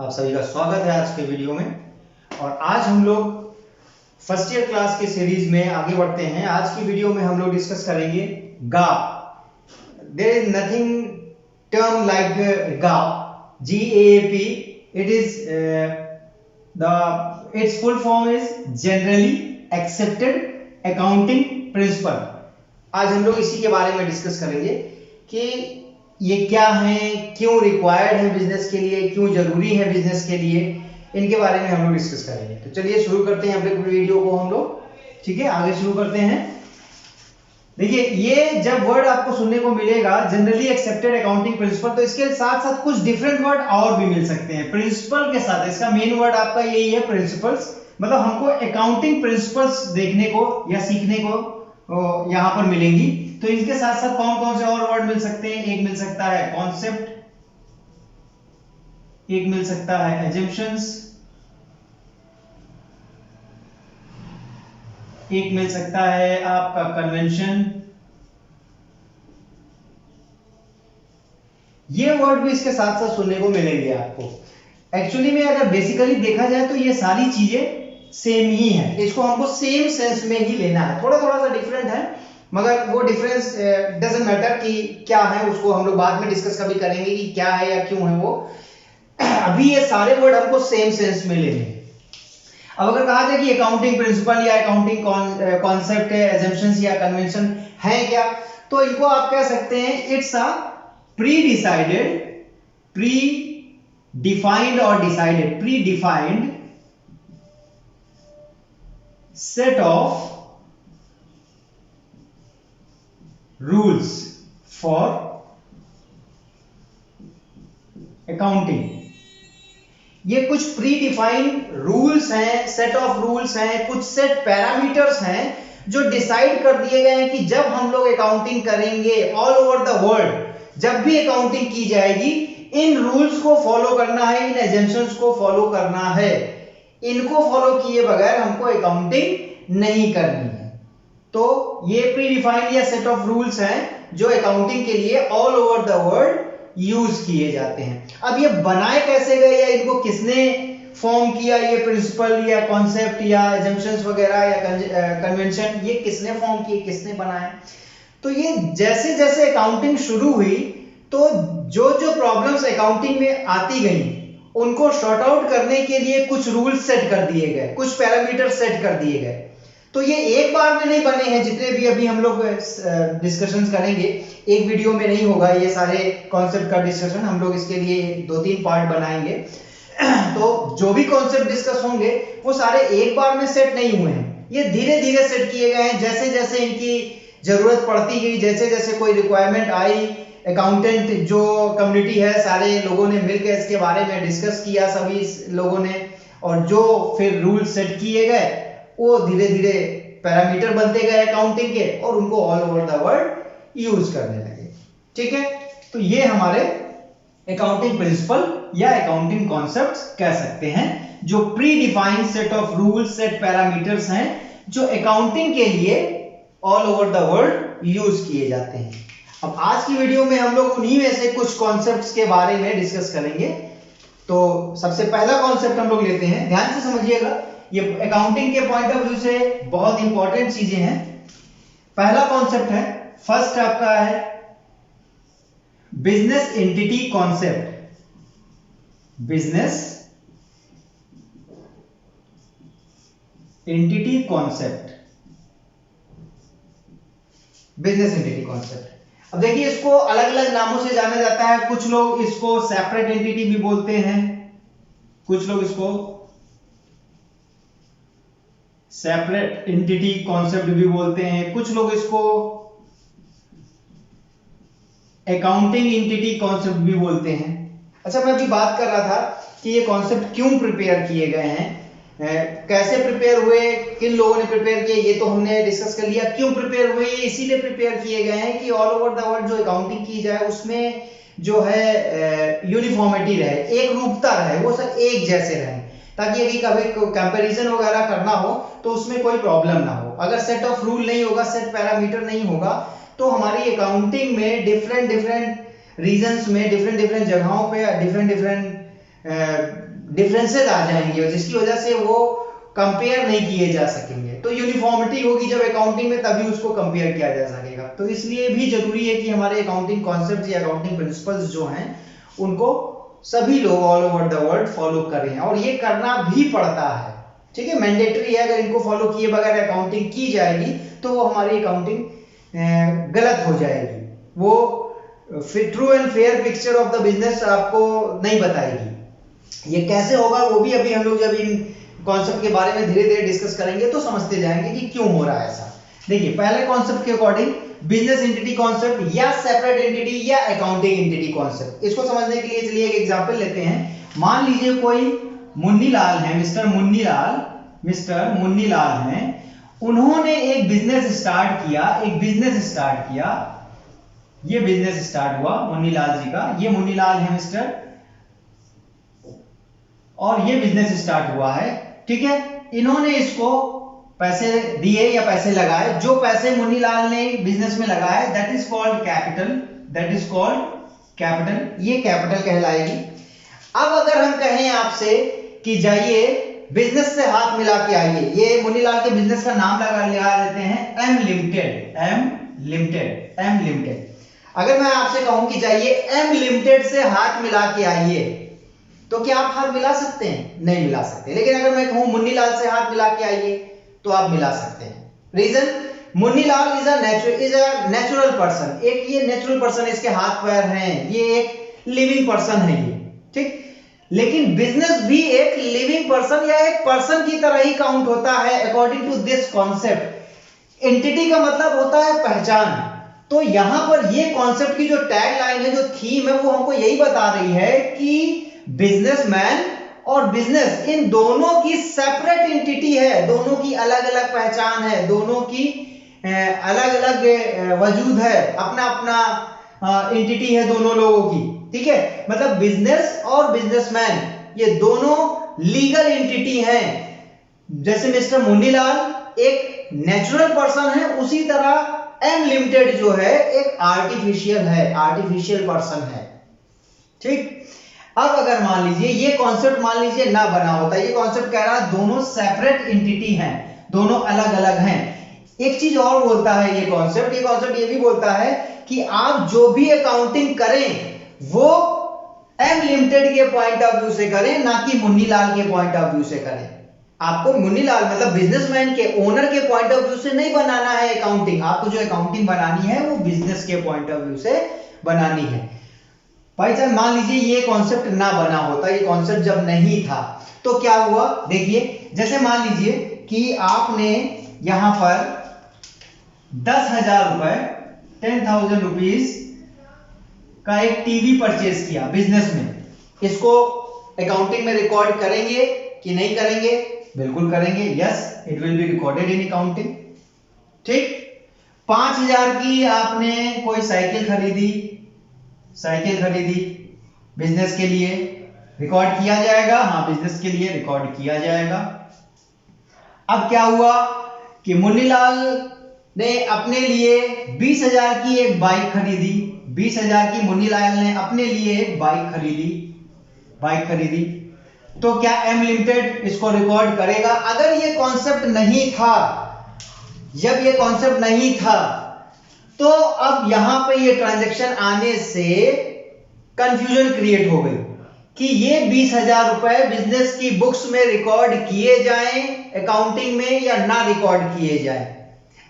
आप सभी का स्वागत है आज के वीडियो में। और आज हम लोग फर्स्ट ईयर क्लास के सीरीज में आगे बढ़ते हैं। आज की वीडियो में हम लोग डिस्कस करेंगे GAAP। There is nothing term like GAAP, GAAP। It is its full form is generally accepted accounting principle. आज हम लोग इसी के बारे में डिस्कस करेंगे कि ये क्या है, क्यों रिक्वायर्ड है बिजनेस के लिए, क्यों जरूरी है बिजनेस के लिए, इनके बारे में हम लोग डिस्कस करेंगे। तो चलिए शुरू करते हैं अपने वीडियो को हम लोग। ठीक है, आगे शुरू करते हैं। देखिए, ये जब वर्ड आपको सुनने को मिलेगा जनरली एक्सेप्टेड अकाउंटिंग प्रिंसिपल, तो इसके साथ साथ कुछ डिफरेंट वर्ड और भी मिल सकते हैं प्रिंसिपल के साथ। इसका मेन वर्ड आपका यही है, प्रिंसिपल्स। मतलब हमको अकाउंटिंग प्रिंसिपल्स देखने को या सीखने को यहां पर मिलेंगी। तो इनके साथ साथ कौन कौन से और वर्ड मिल सकते हैं? एक मिल सकता है कॉन्सेप्ट, एक मिल सकता है एजम्पशंस, एक मिल सकता है आपका कन्वेंशन। ये वर्ड भी इसके साथ साथ सुनने को मिलेंगे आपको। एक्चुअली में अगर बेसिकली देखा जाए तो ये सारी चीजें सेम ही है, इसको हमको सेम सेंस में ही लेना है। थोड़ा थोड़ा सा डिफरेंट है, मगर वो डिफरेंस डजंट मैटर कि क्या है, उसको हम लोग बाद में डिस्कस कभी करेंगे कि क्या है या क्यों है वो। अभी ये सारे वर्ड हमको सेम सेंस में लेने हैं। अब अगर कहा जाए कि अकाउंटिंग प्रिंसिपल या अकाउंटिंग कॉन्सेप्ट है, एजम्पशंस या कन्वेंशन है क्या, तो इनको आप कह सकते हैं इट्स अ प्री डिफाइंड और decided, pre defined set of rules for accounting। ये कुछ प्री डिफाइंड रूल्स हैं, सेट ऑफ रूल्स हैं, कुछ सेट पैरामीटर्स हैं जो डिसाइड कर दिए गए हैं कि जब हम लोग अकाउंटिंग करेंगे ऑल ओवर द वर्ल्ड, जब भी अकाउंटिंग की जाएगी, इन रूल्स को फॉलो करना है, इन एजम्पशंस को फॉलो करना है। इनको फॉलो किए बगैर हमको अकाउंटिंग नहीं करनी है। तो ये प्री डिफाइंड या सेट ऑफ रूल्स हैं जो अकाउंटिंग के लिए all over the world use किए जाते हैं। अब ये बनाए कैसे गए या इनको किसने फॉर्म किया, ये प्रिंसिपल या कॉन्सेप्ट या एजम्पशंस वगैरह या कन्वेंशन, ये किसने फॉर्म किए, किसने बनाए? तो ये जैसे जैसे अकाउंटिंग शुरू हुई तो जो जो प्रॉब्लम्स अकाउंटिंग में आती गई उनको शॉर्ट आउट करने के लिए कुछ रूल्स सेट कर दिए गए, कुछ पैरामीटर सेट कर दिए गए। तो ये एक बार में नहीं बने हैं, जितने भी अभी हम लोग डिस्कशंस करेंगे एक वीडियो में नहीं होगा ये सारे कॉन्सेप्ट का डिस्कशन, हम लोग इसके लिए 2-3 पार्ट बनाएंगे। तो जो भी कॉन्सेप्ट डिस्कस होंगे वो सारे एक बार में सेट नहीं हुए हैं, ये धीरे धीरे सेट किए गए हैं। जैसे जैसे इनकी जरूरत पड़ती गई, जैसे जैसे कोई रिक्वायरमेंट आई, अकाउंटेंट जो कम्युनिटी है सारे लोगों ने मिलकर इसके बारे में डिस्कस किया, सभी लोगों ने, और जो फिर रूल सेट किए गए वो धीरे धीरे पैरामीटर बनते गए अकाउंटिंग के और उनको all over the world use करने लगे। ठीक है, तो ये हमारे अकाउंटिंग प्रिंसिपल या अकाउंटिंग कॉन्सेप्ट्स कह सकते हैं, जो pre defined set of rules, set parameters हैं जो अकाउंटिंग के लिए all over the world use किए जाते हैं। अब आज की वीडियो में हम लोग उन्हीं में से कुछ कॉन्सेप्ट्स के बारे में डिस्कस करेंगे। तो सबसे पहला कॉन्सेप्ट हम लोग लेते हैं, ध्यान से समझिएगा, ये अकाउंटिंग के पॉइंट ऑफ व्यू से बहुत इंपॉर्टेंट चीजें हैं। पहला कॉन्सेप्ट है, फर्स्ट आपका है business entity concept. Business entity concept, business entity concept. अब देखिए, इसको अलग अलग नामों से जाना जाता है। कुछ लोग इसको सेपरेट एंटिटी भी बोलते हैं, कुछ लोग इसको सेपरेट एंटिटी कॉन्सेप्ट भी बोलते हैं, कुछ लोग इसको अकाउंटिंग एंटिटी कॉन्सेप्ट भी बोलते हैं। अच्छा, मैं अभी बात कर रहा था कि ये कॉन्सेप्ट क्यों प्रिपेयर किए गए हैं, कैसे प्रिपेयर हुए, किन लोगों ने प्रिपेयर किए, ये तो हमने डिस्कस कर लिया। क्यों प्रिपेयर हुए, ये इसीलिए प्रिपेयर किए गए हैं कि ऑल ओवर द वर्ल्ड जो अकाउंटिंग की जाए उसमें जो है यूनिफॉर्मिटी रहे, एक रूपता रहे, वो सब एक जैसे रहे, ताकि यदि कभी कंपैरिजन वगैरह करना हो तो उसमें कोई प्रॉब्लम ना हो। अगर सेट ऑफ रूल नहीं होगा, सेट पैरामीटर नहीं होगा, तो हमारी अकाउंटिंग में डिफरेंट रीजन्स में, डिफरेंट जगहों पे डिफरेंट डिफरेंसेस आ जाएंगे जिसकी वजह से वो कंपेयर नहीं किए जा सकेंगे। तो यूनिफॉर्मिटी होगी जब अकाउंटिंग में, तभी उसको कंपेयर किया जा सकेगा। तो इसलिए भी जरूरी है कि हमारे अकाउंटिंग कॉन्सेप्ट या अकाउंटिंग प्रिंसिपल्स जो हैं उनको सभी लोग all over the world follow करें, और ये करना भी पड़ता है, ठीक है, मैंडेटरी है। अगर इनको फॉलो किए बगैर अकाउंटिंग की जाएगी तो वो हमारी अकाउंटिंग गलत हो जाएगी, वो true and fair picture of the business आपको नहीं बताएगी। ये कैसे होगा वो भी अभी हम लोग जब इन कॉन्सेप्ट के बारे में धीरे धीरे डिस्कस करेंगे तो समझते जाएंगे कि क्यों हो रहा है ऐसा। देखिए, पहले कॉन्सेप्ट के अकॉर्डिंग बिजनेस एंटिटी कॉन्सेप्ट या सेपरेट एंटिटी या अकाउंटिंग एंटिटी कॉन्सेप्ट, इसको समझने के लिए चलिए एक एग्जांपल लेते हैं। मान लीजिए कोई मुन्नीलाल है, मिस्टर मुन्नीलाल हैं, उन्होंने एक बिजनेस स्टार्ट किया, ये बिजनेस स्टार्ट हुआ मुन्नीलाल जी का, ये मुन्नीलाल है मिस्टर, और ये बिजनेस स्टार्ट हुआ है, ठीक है। इन्होंने इसको पैसे दिए या पैसे लगाए, जो पैसे मुन्नीलाल ने बिजनेस में लगाए दैट इज कॉल्ड कैपिटल, ये कैपिटल कहलाएगी। अब अगर हम कहें आपसे कि जाइए बिजनेस से हाथ मिला के आइए, ये मुन्नीलाल के बिजनेस का नाम लगा लेते हैं एम लिमिटेड। अगर मैं आपसे कहूं कि जाइए एम लिमिटेड से हाथ मिला के आइए, तो क्या आप हाथ मिला सकते हैं? नहीं मिला सकते। लेकिन अगर मैं कहूं मुन्नीलाल से हाथ मिला के आइए तो आप मिला सकते हैं। Reason, Munnilal is a natural person, एक ये नेचुरल पर्सन, इसके हाथ पैर हैं, ये एक लिविंग पर्सन है ये, ठीक। लेकिन बिजनेस भी एक लिविंग पर्सन या एक पर्सन की तरह ही काउंट होता है according to this concept. Entity का मतलब होता है पहचान। तो यहां पर ये कॉन्सेप्ट की जो टैग लाइन है, जो थीम है, वो हमको यही बता रही है कि बिजनेसमैन और बिजनेस, इन दोनों की सेपरेट एंटिटी है, दोनों की अलग अलग पहचान है, दोनों की अलग अलग वजूद है, अपना अपना एंटिटी है दोनों लोगों की, ठीक है। मतलब बिजनेस और बिजनेसमैन ये दोनों लीगल एंटिटी हैं। जैसे मिस्टर मुन्नीलाल एक नेचुरल पर्सन है, उसी तरह एम लिमिटेड जो है एक आर्टिफिशियल पर्सन है, ठीक। अब अगर मान लीजिए ये कॉन्सेप्ट मान लीजिए ना बना होता, ये कॉन्सेप्ट कह रहा है दोनों सेपरेट एंटिटी हैं, दोनों अलग अलग हैं। एक चीज और बोलता है ये कॉन्सेप्ट ये भी बोलता है कि आप जो भी अकाउंटिंग करें वो एम लिमिटेड के पॉइंट ऑफ व्यू से करें, ना कि मुन्नीलाल के पॉइंट ऑफ व्यू से करें। आपको मुन्नीलाल मतलब बिजनेसमैन के, ओनर के पॉइंट ऑफ व्यू से नहीं बनाना है अकाउंटिंग। आपको जो अकाउंटिंग बनानी है वो बिजनेस के पॉइंट ऑफ व्यू से बनानी है। भाई साहब, मान लीजिए ये कॉन्सेप्ट ना बना होता, ये कॉन्सेप्ट जब नहीं था तो क्या हुआ, देखिए। जैसे मान लीजिए कि आपने यहां पर 10,000 रुपए 10,000 रुपीज का एक टीवी परचेज किया बिजनेस में। इसको अकाउंटिंग में रिकॉर्ड करेंगे कि नहीं करेंगे? बिल्कुल करेंगे, yes, it will be recorded in accounting, ठीक। 5,000 की आपने कोई साइकिल खरीदी बिजनेस के लिए, रिकॉर्ड किया जाएगा, हाँ, बिजनेस के लिए रिकॉर्ड किया जाएगा। अब क्या हुआ कि मुन्नीलाल ने अपने लिए 20,000 की एक बाइक खरीदी, 20,000 की मुन्नीलाल ने अपने लिए एक बाइक खरीदी, तो क्या एम लिमिटेड इसको रिकॉर्ड करेगा? अगर ये कॉन्सेप्ट नहीं था, जब ये कॉन्सेप्ट नहीं था, तो अब यहां पे ये ट्रांजैक्शन आने से कंफ्यूजन क्रिएट हो गई कि ये 20,000 रुपए बिजनेस की बुक्स में रिकॉर्ड किए जाएं अकाउंटिंग में या ना रिकॉर्ड किए जाएं।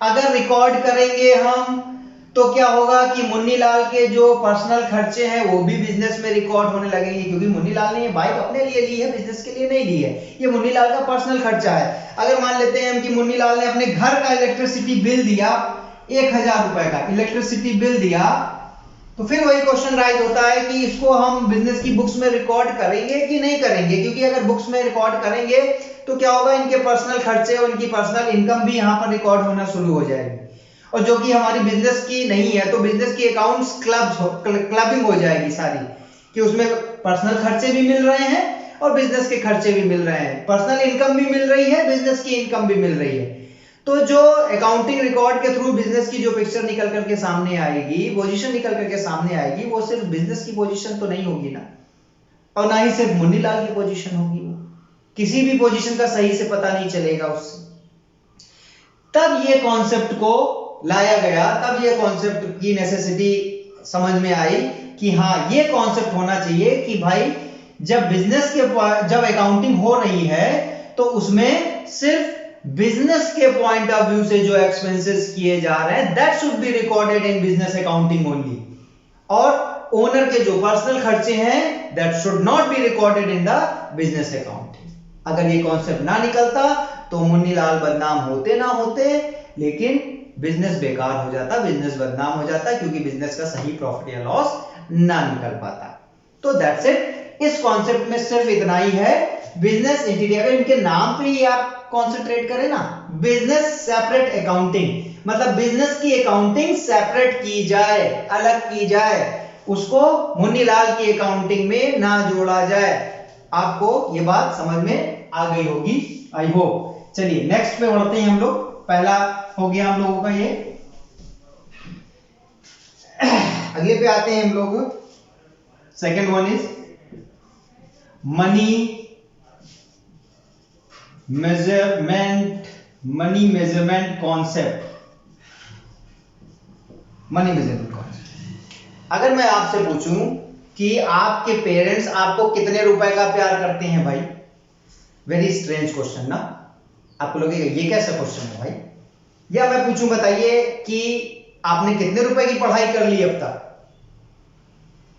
अगर रिकॉर्ड करेंगे हम तो क्या होगा कि मुन्नीलाल के जो पर्सनल खर्चे हैं वो भी बिजनेस में रिकॉर्ड होने लगेंगे, क्योंकि मुन्नीलाल ने ये बाइक अपने लिए ली है, बिजनेस के लिए नहीं ली है, ये मुन्नीलाल का पर्सनल खर्चा है। अगर मान लेते हैं कि मुन्नीलाल ने अपने घर का इलेक्ट्रिसिटी बिल दिया, 1,000 रुपए का इलेक्ट्रिसिटी बिल दिया, तो फिर वही क्वेश्चन राइज होता है कि इसको हम बिजनेस की बुक्स में रिकॉर्ड करेंगे कि नहीं करेंगे। क्योंकि अगर बुक्स में रिकॉर्ड करेंगे तो क्या होगा, इनके पर्सनल खर्चे और इनकी पर्सनल इनकम भी यहाँ पर रिकॉर्ड होना शुरू हो जाएगी, और जो कि हमारी बिजनेस की नहीं है, तो बिजनेस की अकाउंट्स क्लबिंग हो जाएगी सारी, कि उसमें पर्सनल खर्चे भी मिल रहे हैं और बिजनेस के खर्चे भी मिल रहे हैं, पर्सनल इनकम भी मिल रही है, बिजनेस की इनकम भी मिल रही है। तो जो अकाउंटिंग रिकॉर्ड के थ्रू बिजनेस की जो पिक्चर निकल करके सामने आएगी, पोजीशन निकल करके सामने आएगी, वो सिर्फ बिजनेस की पोजीशन तो नहीं होगी ना। और ना ही सिर्फ मुन्नीलाल की पोजीशन होगी, वो किसी भी पोजीशन का सही से पता नहीं चलेगा उससे। तब ये कॉन्सेप्ट को लाया गया, तब ये कॉन्सेप्ट की नेसेसिटी समझ में आई कि हाँ ये कॉन्सेप्ट होना चाहिए कि भाई जब बिजनेस के जब अकाउंटिंग हो रही है तो उसमें सिर्फ बिजनेस के पॉइंट ऑफ व्यू से जो एक्सपेंसेस किए जा रहे हैं that should be recorded in business accounting only, और ओनर के जो पर्सनल खर्चे हैं that should not be recorded in the business accounting. अगर ये कॉन्सेप्ट ना निकलता तो मुन्नीलाल बदनाम होते ना होते, लेकिन बिजनेस बेकार हो जाता, बिजनेस बदनाम हो जाता, क्योंकि बिजनेस का सही प्रॉफिट या लॉस ना निकल पाता। तो दैट्स इट, इस कॉन्सेप्ट में सिर्फ इतना ही है। बिजनेस एंटिटी, अगर इनके नाम पे ही आप कॉन्सेंट्रेट करें ना, बिजनेस सेपरेट अकाउंटिंग, मतलब बिजनेस की अकाउंटिंग सेपरेट की जाए, अलग की जाए, उसको मुन्नीलाल की अकाउंटिंग में ना जोड़ा जाए। आपको ये बात समझ में आ गई होगी, आई होप। चलिए नेक्स्ट पे बढ़ते हैं हम लोग। पहला हो गया हम लोगों का ये, अगले पे आते हैं हम लोग। Second one is money measurement, money measurement concept, money measurement concept. अगर मैं आपसे पूछूं कि आपके पेरेंट्स आपको कितने रुपए का प्यार करते हैं भाई, वेरी स्ट्रेंज क्वेश्चन ना, आपको लगेगा ये कैसा क्वेश्चन है भाई। या मैं पूछूं बताइए कि आपने कितने रुपए की पढ़ाई कर ली अब तक,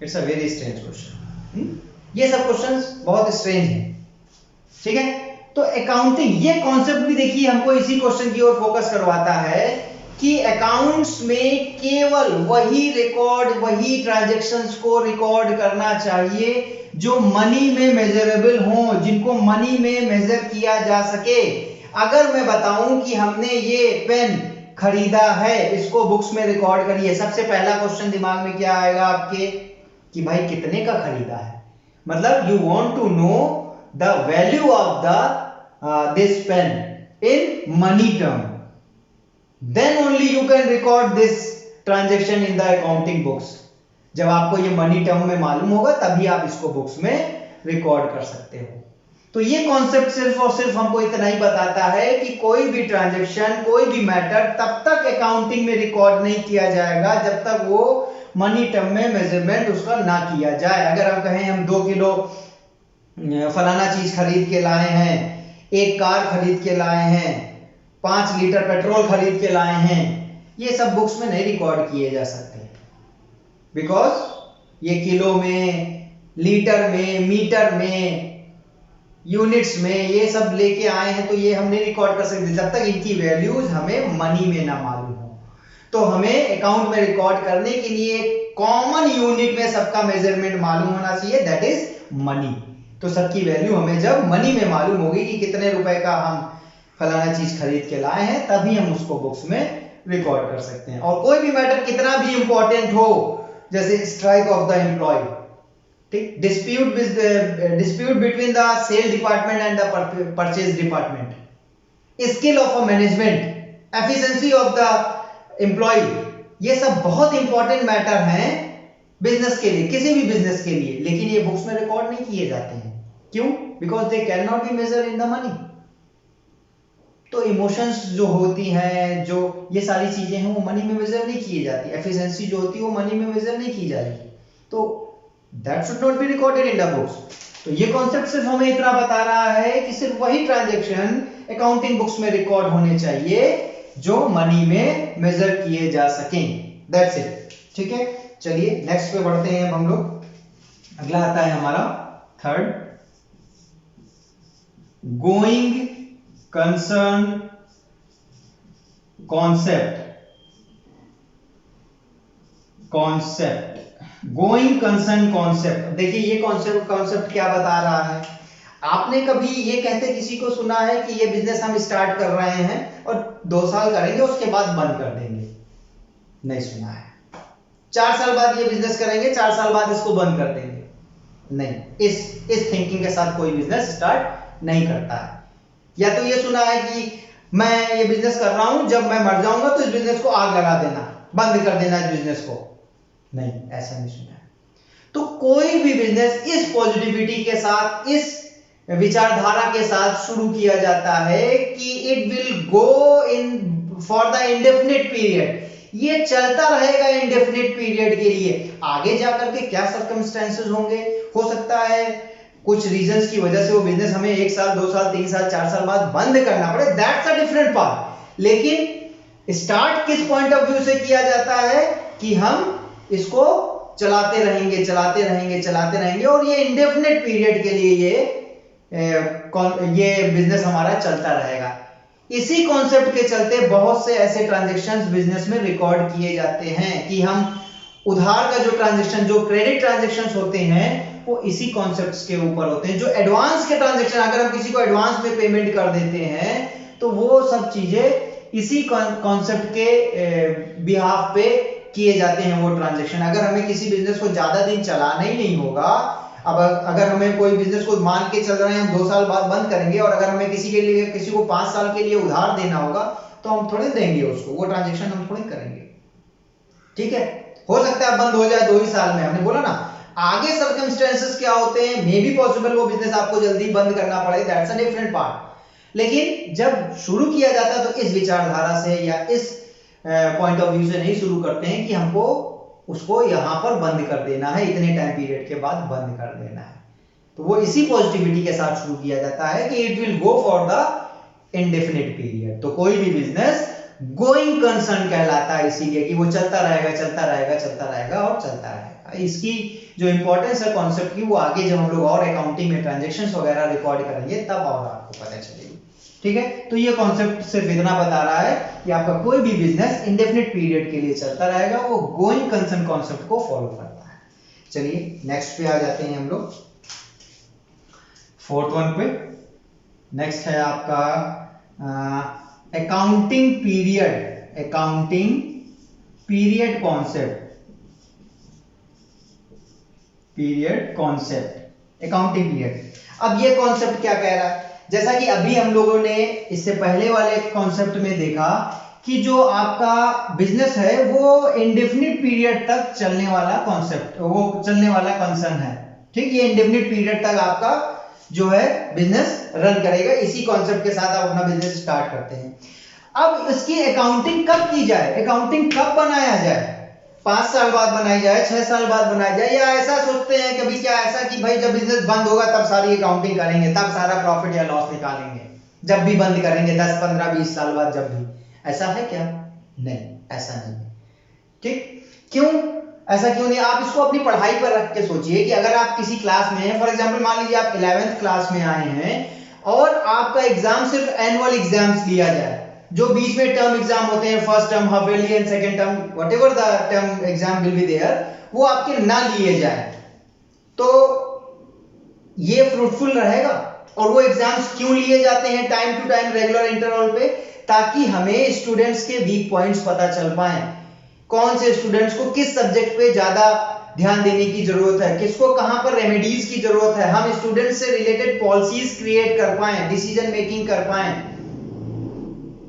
it's a very strange question. ये सब क्वेश्चंस बहुत स्ट्रेंज हैं, ठीक है। तो अकाउंटिंग, ये कॉन्सेप्ट भी देखिए हमको इसी क्वेश्चन की ओर फोकस करवाता है कि अकाउंट्स में केवल वही रिकॉर्ड, वही ट्रांजैक्शंस को रिकॉर्ड करना चाहिए जो मनी में मेजरेबल हो, जिनको मनी में मेजर किया जा सके। अगर मैं बताऊं कि हमने ये पेन खरीदा है, इसको बुक्स में रिकॉर्ड करिए, सबसे पहला क्वेश्चन दिमाग में क्या आएगा आपके कि भाई कितने का खरीदा है, मतलब you want to know the value of the this pen in money term, then only you can record this transaction in the accounting books। जब आपको ये मनी टर्म में मालूम होगा तभी आप इसको बुक्स में रिकॉर्ड कर सकते हो। तो ये कॉन्सेप्ट सिर्फ और सिर्फ हमको इतना ही बताता है कि कोई भी ट्रांजैक्शन, कोई भी मैटर तब तक अकाउंटिंग में रिकॉर्ड नहीं किया जाएगा जब तक वो मनी टर्म में मेजरमेंट उसका ना किया जाए। अगर हम कहें हम 2 किलो फलाना चीज खरीद के लाए हैं, एक कार खरीद के लाए हैं, 5 लीटर पेट्रोल खरीद के लाए हैं, ये सब बुक्स में नहीं रिकॉर्ड किए जा सकते, बिकॉज ये किलो में, लीटर में, मीटर में, यूनिट्स में ये सब लेके आए हैं, तो ये हम नहीं रिकॉर्ड कर सकते जब तक इनकी वैल्यूज हमें मनी में ना मालूम हो। तो हमें अकाउंट में रिकॉर्ड करने के लिए कॉमन यूनिट में सबका मेजरमेंट मालूम होना चाहिए, दैट इज मनी। तो सबकी वैल्यू हमें जब मनी में मालूम होगी कि कितने रुपए का हम फलाना चीज खरीद के लाए हैं, तभी हम उसको बुक्स में रिकॉर्ड कर सकते हैं। और कोई भी मैटर कितना भी इंपॉर्टेंट हो, जैसे स्ट्राइक ऑफ द एम्प्लॉय, ठीक, dispute between the sale department and the purchase department, skill of a management, efficiency of the employ, ये सब बहुत इंपॉर्टेंट मैटर हैं बिजनेस के लिए, किसी भी बिजनेस के लिए, लेकिन ये बुक्स में रिकॉर्ड नहीं किए जाते हैं। क्यों? Because they can not be measure in the money. तो इमोशंस जो होती हैं, जो ये सारी चीजें हैं, वो मनी में मेजर नहीं की जाती, एफिशिएंसी जो होती है वो मनी में मेजर नहीं की जाएगी, तो that should not be recorded in the books. तो ये कॉन्सेप्ट सिर्फ हमें इतना बता रहा है कि सिर्फ वही ट्रांजैक्शन अकाउंटिंग बुक्स में रिकॉर्ड होने चाहिए जो मनी में मेजर किए जा सकें, दैट्स इट, ठीक है। चलिए नेक्स्ट पे बढ़ते हैं हम लोग। अगला आता है हमारा third, going concern concept, going concern concept. देखिए ये कॉन्सेप्ट क्या बता रहा है, आपने कभी ये कहते किसी को सुना है कि ये बिजनेस हम स्टार्ट कर रहे हैं और 2 साल करेंगे उसके बाद बंद कर देंगे? नहीं सुना है। 4 साल बाद ये बिजनेस करेंगे, 4 साल बाद इसको बंद कर देंगे? नहीं, इस थिंकिंग के साथ कोई बिजनेस स्टार्ट नहीं करता है। या तो ये सुना है कि मैं ये बिजनेस कर रहा हूं, जब मैं मर जाऊंगा तो इस बिजनेस को आग लगा देना, बंद कर देना इस बिजनेस को। नहीं, ऐसा नहीं सुना है। तो कोई भी बिजनेस इस पॉजिटिविटी के साथ, इस विचारधारा के साथ शुरू किया जाता है कि it will go in for the indefinite period, ये चलता रहेगा इंडेफिनिट पीरियड के लिए। आगे जाकर के क्या सर्कमस्टेंसेस होंगे, हो सकता है कुछ रीजंस की वजह से वो बिजनेस हमें 1 साल 2 साल 3 साल 4 साल बाद बंद करना पड़े, दैट्स अ डिफरेंट पार्ट। लेकिन स्टार्ट किस पॉइंट ऑफ व्यू से किया जाता है कि हम इसको चलाते रहेंगे चलाते रहेंगे चलाते रहेंगे और ये इंडेफिनिट पीरियड के लिए ये बिजनेस हमारा चलता रहेगा। इसी कॉन्सेप्ट के चलते बहुत से ऐसे ट्रांजैक्शंस बिजनेस में रिकॉर्ड किए जाते हैं कि हम उधार का जो ट्रांजैक्शन, जो क्रेडिट ट्रांजैक्शंस होते हैं वो इसी कॉन्सेप्ट्स के ऊपर होते हैं। जो एडवांस के ट्रांजैक्शन, अगर हम किसी को एडवांस में पेमेंट कर देते हैं तो वो सब चीजें इसी कॉन्सेप्ट के बिहाफ पे किए जाते हैं वो ट्रांजैक्शन। अगर हमें किसी बिजनेस को ज्यादा दिन चलाना ही नहीं होगा, अब अगर हमें कोई बिजनेस को मान के चल रहे हैं हम 2 साल बाद बंद करेंगे और अगर हमें किसी को 5 साल के लिए उधार देना होगा तो हम थोड़े देंगे उसको, वो ट्रांजैक्शन हम थोड़े करेंगे। ठीक है, हो सकता है बंद हो जाए 2 ही साल में, हमने बोला ना। आगे सर्कमस्टेंसेस क्या होते हैं, मे बी पॉसिबल वो बिजनेस आपको जल्दी बंद करना पड़े, दैट्स अ डिफरेंट पार्ट। लेकिन जब शुरू किया जाता है तो इस विचारधारा से या इस पॉइंट ऑफ व्यू से नहीं शुरू करते हैं कि हमको उसको यहां पर बंद कर देना है, इतने टाइम पीरियड के बाद बंद कर देना है। तो वो इसी पॉजिटिविटी के साथ शुरू किया जाता है कि it will go for the indefinite period. तो कोई भी बिजनेस गोइंग कंसर्न कहलाता है, इसीलिए कि वो चलता रहेगा चलता रहेगा चलता रहेगा और चलता रहेगा। इसकी जो इंपॉर्टेंस है कॉन्सेप्ट की, वो आगे जब हम लोग और अकाउंटिंग में ट्रांजैक्शंस वगैरह रिकॉर्ड करेंगे तब और आपको पता चलेगी। ठीक है, तो ये कॉन्सेप्ट सिर्फ इतना बता रहा है कि आपका कोई भी बिजनेस इंडेफिनिट पीरियड के लिए चलता रहेगा, वो गोइंग कंसर्न कॉन्सेप्ट को फॉलो करता है। चलिए नेक्स्ट पे आ जाते हैं हम लोग, 4th वन पे। नेक्स्ट है आपका accounting period concept accounting period. अब ये कॉन्सेप्ट क्या कह रहा है, जैसा कि अभी हम लोगों ने इससे पहले वाले कॉन्सेप्ट में देखा कि जो आपका बिजनेस है वो इंडेफिनिट पीरियड तक चलने वाला कॉन्सेप्ट, वो चलने वाला कंसर्न है। ठीक, ये इंडेफिनिट पीरियड तक आपका जो है बिजनेस रन करेगा, इसी कॉन्सेप्ट के साथ आप अपना बिजनेस स्टार्ट करते हैं। अब इसकी अकाउंटिंग कब की जाए, अकाउंटिंग कब बनाया जाए, 5 साल बाद बनाई जाए, 6 साल बाद बनाई जाए, या ऐसा सोचते हैं कभी क्या ऐसा कि भाई जब बिजनेस बंद होगा तब सारी अकाउंटिंग करेंगे, तब सारा प्रॉफिट या लॉस निकालेंगे, जब भी बंद करेंगे 10 15 20 साल बाद, जब भी, ऐसा है क्या? नहीं, ऐसा नहीं। ठीक, क्यों ऐसा क्यों नहीं? आप इसको अपनी पढ़ाई पर रख के सोचिए कि अगर आप किसी क्लास में हैं, फॉर एग्जांपल मान लीजिए आप 11th क्लास में आए हैं और आपका एग्जाम सिर्फ एनुअल एग्जाम्स लिया जाए, जो बीच में टर्म एग्जाम होते हैं, first term, half yearly and second term, whatever the term exam will be there, वो आपके ना लिए जाए, तो ये फ्रूटफुल रहेगा। और वो एग्जाम्स क्यों लिए जाते हैं time to time regular interval पे? ताकि हमें स्टूडेंट्स के वीक पॉइंट्स पता चल पाए, कौन से स्टूडेंट्स को किस सब्जेक्ट पे ज्यादा ध्यान देने की जरूरत है, किसको कहां पर रेमेडीज की जरूरत है, हम स्टूडेंट्स से रिलेटेड पॉलिसीज क्रिएट कर पाए, डिसीजन मेकिंग कर पाए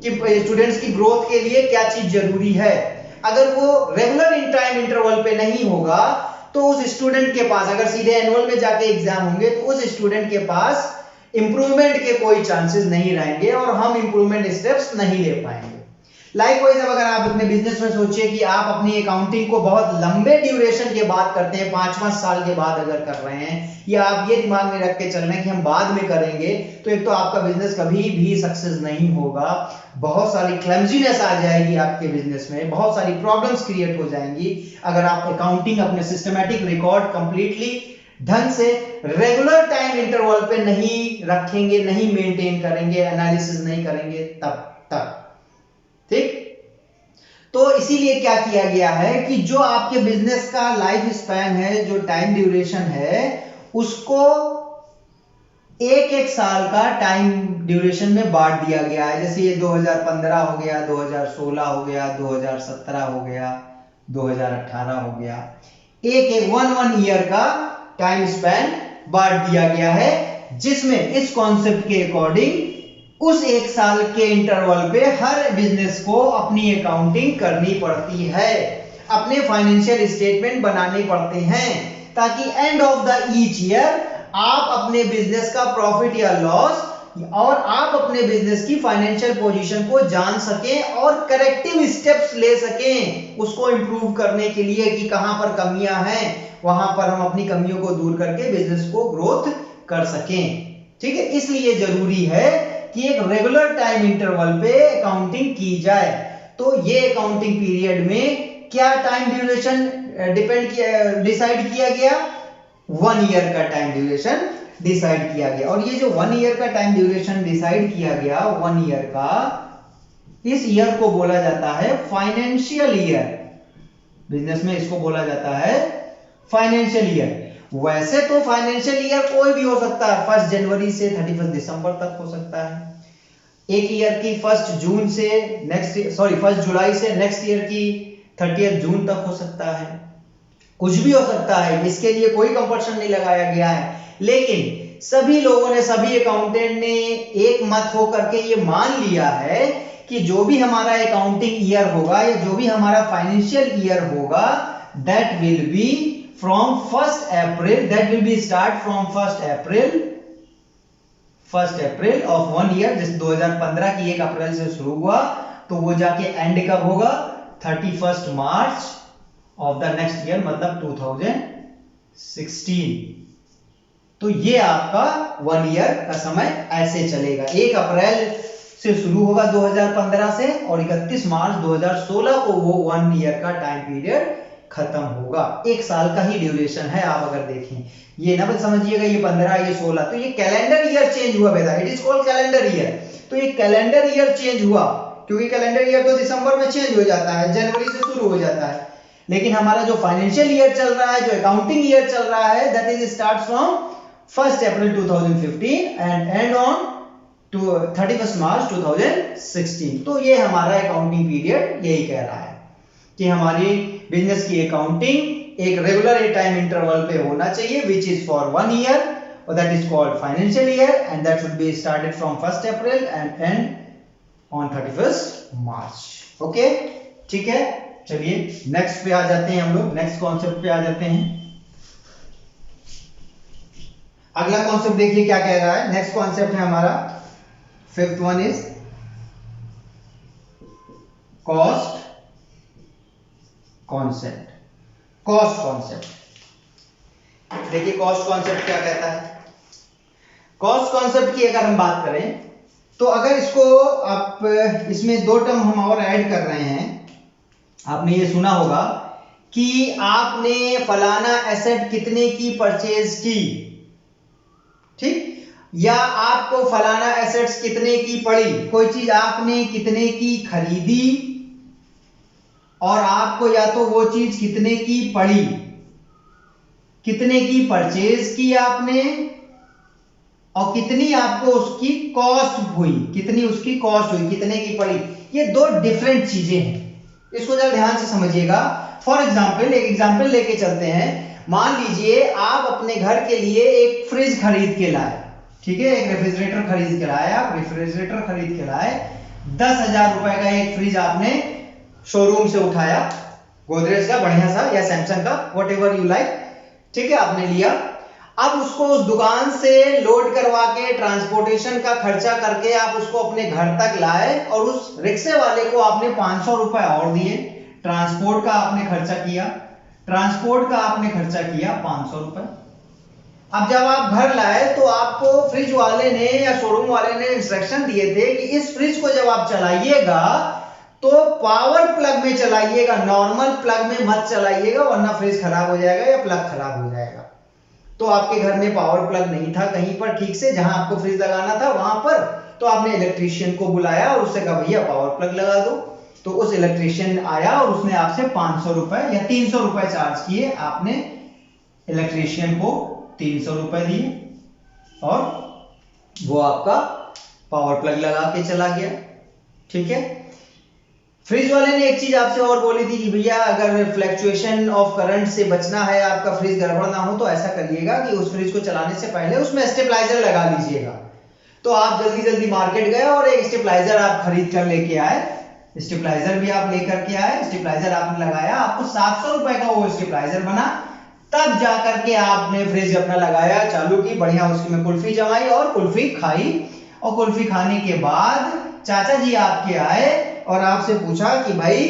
कि स्टूडेंट्स की ग्रोथ के लिए क्या चीज जरूरी है। अगर वो रेगुलर इन टाइम इंटरवल पे नहीं होगा तो उस स्टूडेंट के पास, अगर सीधे एनुअल में जाके एग्जाम होंगे तो उस स्टूडेंट के पास इंप्रूवमेंट के कोई चांसेस नहीं रहेंगे और हम इंप्रूवमेंट स्टेप्स नहीं ले पाएंगे। लाइकवाइज अब अगर आप अपने बिजनेस में सोचिए कि आप अपनी अकाउंटिंग को बहुत लंबे ड्यूरेशन के बाद करते हैं, 5-5 साल के बाद अगर कर रहे हैं, या आप ये दिमाग में रख के चल रहे हैं कि हम बाद में करेंगे, तो एक तो आपका बिजनेस कभी भी सक्सेस नहीं होगा, बहुत सारी क्लमजीनेस आ जाएगी आपके बिजनेस में, बहुत सारी प्रॉब्लम्स क्रिएट हो जाएंगी अगर आप अकाउंटिंग अपने सिस्टमैटिक रिकॉर्ड कंप्लीटली ढंग से रेगुलर टाइम इंटरवल पे नहीं रखेंगे, नहीं मेंटेन करेंगे, एनालिसिस नहीं करेंगे तब तक। ठीक, तो इसीलिए क्या किया गया है कि जो आपके बिजनेस का लाइफ स्पैन है, जो टाइम ड्यूरेशन है, उसको 1-1 साल का टाइम ड्यूरेशन में बांट दिया गया है। जैसे ये 2015 हो गया, 2016 हो गया, 2017 हो गया, 2018 हो गया, एक 1 ईयर का टाइम स्पैन बांट दिया गया है, जिसमें इस कॉन्सेप्ट के अकॉर्डिंग उस 1 साल के इंटरवल पे हर बिजनेस को अपनी अकाउंटिंग करनी पड़ती है, अपने फाइनेंशियल स्टेटमेंट बनाने पड़ते हैं, ताकि end of the each year आप अपने बिजनेस का प्रॉफिट या लॉस और आप अपने बिजनेस की फाइनेंशियल पोजीशन को जान सकें और करेक्टिव स्टेप्स ले सकें उसको इंप्रूव करने के लिए कि कहां पर कमियां हैं, वहां पर हम अपनी कमियों को दूर करके बिजनेस को ग्रोथ कर सकें। ठीक है, इसलिए जरूरी है कि एक रेगुलर टाइम इंटरवल पे अकाउंटिंग की जाए। तो ये अकाउंटिंग पीरियड में क्या टाइम ड्यूरेशन डिसाइड किया गया? 1 ईयर का टाइम ड्यूरेशन डिसाइड किया गया। और ये जो 1 ईयर का टाइम ड्यूरेशन डिसाइड किया गया 1 ईयर का, इस ईयर को बोला जाता है फाइनेंशियल ईयर। बिजनेस में इसको बोला जाता है फाइनेंशियल ईयर। वैसे तो फाइनेंशियल ईयर कोई भी हो सकता है, 1 जनवरी से 31 दिसंबर तक हो सकता है। एक ईयर की 1 जुलाई से नेक्स्ट ईयर की 30 जून तक हो सकता है, कुछ भी हो सकता है, इसके लिए कोई कंपल्शन नहीं लगाया गया है। लेकिन सभी लोगों ने, सभी अकाउंटेंट ने एक मत होकर के ये मान लिया है कि जो भी हमारा अकाउंटिंग ईयर होगा या जो भी हमारा फाइनेंशियल ईयर होगा, that will be from 1 April, that will be start from 1 April of 1 year. जैसे 2015 की 1 अप्रैल से शुरू हुआ तो वो जाके एंड कब होगा? 31 मार्च ऑफ द नेक्स्ट ईयर, मतलब 2016। तो ये आपका 1 ईयर का समय ऐसे चलेगा। 1 अप्रैल से शुरू होगा 2015 से और 31 मार्च 2016 को वो 1 ईयर का टाइम पीरियड खत्म होगा। 1 साल का ही ड्यूरेशन है। आप अगर देखें, ये ना बस समझिएगा ये 15 ये 16, तो ये कैलेंडर ईयर चेंज हुआ बेटा, it is called calendar year. तो ये कैलेंडर ईयर चेंज हुआ क्योंकि कैलेंडर ईयर तो दिसंबर में चेंज हो जाता है, जनवरी से शुरू हो जाता है। लेकिन हमारा जो फाइनेंशियल ईयर चल रहा है, जो अकाउंटिंग ईयर चल रहा है, that is start from 1 April 2015 and end on to 31 March 2016। तो ये हमारा अकाउंटिंग पीरियड यही कह रहा है कि हमारी बिजनेस की अकाउंटिंग एक रेगुलर टाइम इंटरवल पे होना चाहिए, विच इज फॉर 1 ईयर, और that is called financial year, and that should be started from 1 April and end on 31 March. Okay, ठीक है। चलिए नेक्स्ट पे आ जाते हैं हम लोग, नेक्स्ट कॉन्सेप्ट पे आ जाते हैं। अगला कॉन्सेप्ट देखिए क्या कह रहा है। नेक्स्ट कॉन्सेप्ट है हमारा 5th one is cost concept. Cost concept, देखिए कॉस्ट कॉन्सेप्ट क्या कहता है। कॉस्ट कॉन्सेप्ट की अगर हम बात करें तो अगर इसको आप, इसमें 2 टर्म हम और ऐड कर रहे हैं। आपने ये सुना होगा कि आपने फलाना एसेट कितने की परचेज की, ठीक, या आपको फलाना एसेट्स कितने की पड़ी, कोई चीज आपने कितने की खरीदी और आपको या तो वो चीज कितने की पड़ी, कितने की परचेज की आपने और कितनी आपको उसकी कॉस्ट हुई, कितनी उसकी कॉस्ट हुई, कितने की पड़ी। ये 2 डिफरेंट चीजें हैं, इसको जरा ध्यान से समझिएगा। फॉर एग्जाम्पल, एक एग्जाम्पल लेके चलते हैं। मान लीजिए आप अपने घर के लिए एक फ्रिज खरीद के लाए, ठीक है, एक रेफ्रिजरेटर खरीद के लाए, आप रेफ्रिजरेटर खरीद के लाए, 10,000 रुपए का एक फ्रिज आपने शोरूम से उठाया, गोदरेज का बढ़िया सा या सैमसंग का, वट एवर यू लाइक, ठीक है, आपने लिया। अब उसको उस दुकान से लोड करवा के ट्रांसपोर्टेशन का खर्चा करके आप उसको अपने घर तक लाए और उस रिक्शे वाले को आपने 500 रुपए और दिए। ट्रांसपोर्ट का आपने खर्चा किया, 500 रुपए। अब जब आप घर लाए तो आपको फ्रिज वाले ने या शोरूम वाले ने इंस्ट्रक्शन दिए थे कि इस फ्रिज को जब आप चलाइएगा तो पावर प्लग में चलाइएगा, नॉर्मल प्लग में मत चलाइएगा वरना फ्रिज खराब हो जाएगा या प्लग खराब हो जाएगा। तो आपके घर में पावर प्लग नहीं था कहीं पर ठीक से जहां आपको फ्रिज लगाना था वहां पर, तो आपने इलेक्ट्रीशियन को बुलाया और उससे कहा भैया पावर प्लग लगा दो। तो उस इलेक्ट्रीशियन आया और उसने आपसे 500 रुपए या 300 रुपए चार्ज किए, आपने इलेक्ट्रीशियन को 300 रुपए दिए और वो आपका पावर प्लग लगा के चला गया, ठीक है। फ्रिज वाले ने एक चीज आपसे और बोली थी कि भैया अगर फ्लक्चुएशन ऑफ करंट से बचना है, आपका फ्रिज गड़बड़ ना हो, तो ऐसा करिएगा कि उस फ्रिज को चलाने से पहले उसमें स्टेबलाइजर लगा लीजिएगा। तो आप जल्दी जल्दी मार्केट गए और एक स्टेबलाइजर आप खरीद कर लेके आए, स्टेबलाइजर भी आप लेकर के आए, स्टेबलाइजर आपने लगाया, आपको 700 रुपए का वो स्टेबलाइजर बना। तब जाकर के आपने फ्रिज अपना लगाया, चालू की, बढ़िया उसमें कुल्फी जमाई और कुल्फी खाई। और कुल्फी खाने के बाद चाचा जी आपके आए और आपसे पूछा कि भाई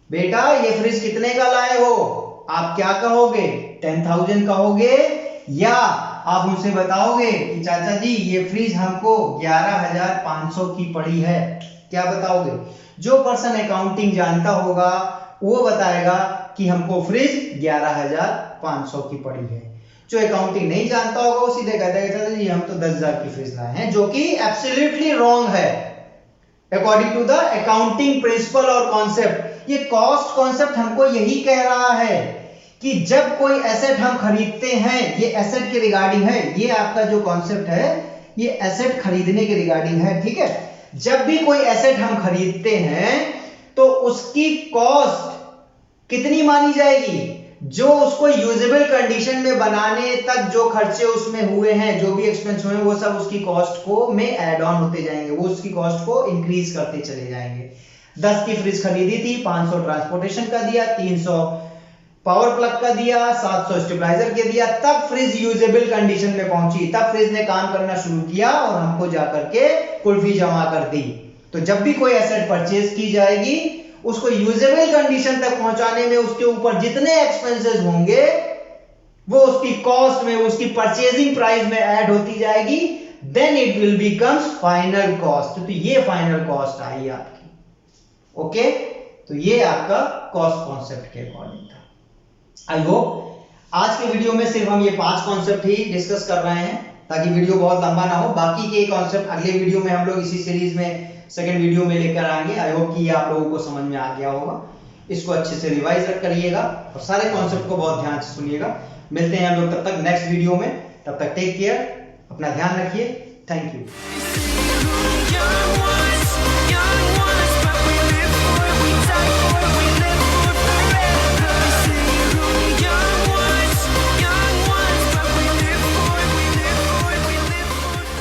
बेटा ये फ्रिज कितने का लाए हो? आप क्या कहोगे? 10,000 कहोगे या आप उनसे बताओगे कि चाचा जी ये फ्रिज हमको 11,500 की पड़ी है? क्या बताओगे? जो पर्सन अकाउंटिंग जानता होगा वो बताएगा कि हमको फ्रिज 11,500 की पड़ी है। जो अकाउंटिंग नहीं जानता होगा वो सीधे कहता है चाचा जी हम तो 10,000 की फ्रिज लाए हैं, जो कि एब्सोल्युटली रॉन्ग है according to the accounting principle और कॉन्सेप्ट। ये कॉस्ट कॉन्सेप्ट हमको यही कह रहा है कि जब कोई एसेट हम खरीदते हैं, ये एसेट के रिगार्डिंग है, ये आपका जो कॉन्सेप्ट है ये एसेट खरीदने के रिगार्डिंग है, ठीक है। जब भी कोई एसेट हम खरीदते हैं तो उसकी कॉस्ट कितनी मानी जाएगी? जो उसको यूजेबल कंडीशन में बनाने तक जो खर्चे उसमें हुए हैं, जो भी एक्सपेंस हुए हैं, वो सब उसकी कॉस्ट को में ऐड ऑन होते जाएंगे, वो उसकी कॉस्ट को इंक्रीज करते चले जाएंगे। 10 की फ्रिज खरीदी थी, 500 ट्रांसपोर्टेशन का दिया, 300 पावर प्लग का दिया, 700 स्टेबलाइजर के दिया, तब फ्रिज यूजेबल कंडीशन में पहुंची, तब फ्रिज ने काम करना शुरू किया और हमको जाकर के कुल्फी जमा कर दी। तो जब भी कोई एसेट परचेज की जाएगी उसको यूजेबल कंडीशन तक पहुंचाने में उसके ऊपर जितने एक्सपेंसेस होंगे वो उसकी कॉस्ट में, उसकी परचेजिंग प्राइस में ऐड होती जाएगी, then it will becomes final cost. तो ये फाइनल कॉस्ट आई आपकी। ओके, तो ये आपका कॉस्ट कॉन्सेप्ट के अकॉर्डिंग था। आई होप आज के वीडियो में सिर्फ हम ये 5 कॉन्सेप्ट ही डिस्कस कर रहे हैं ताकि वीडियो बहुत लंबा ना हो। बाकी के कॉन्सेप्ट अगले वीडियो में हम लोग इसी सीरीज में सेकंड वीडियो में लेकर आएंगे। आई होप कि ये आप लोगों को समझ में आ गया होगा। इसको अच्छे से रिवाइज करिएगा और सारे कॉन्सेप्ट को बहुत ध्यान से सुनिएगा। मिलते हैं हम लोग तब तक नेक्स्ट वीडियो में। तब तक टेक केयर, अपना ध्यान रखिए। Thank you.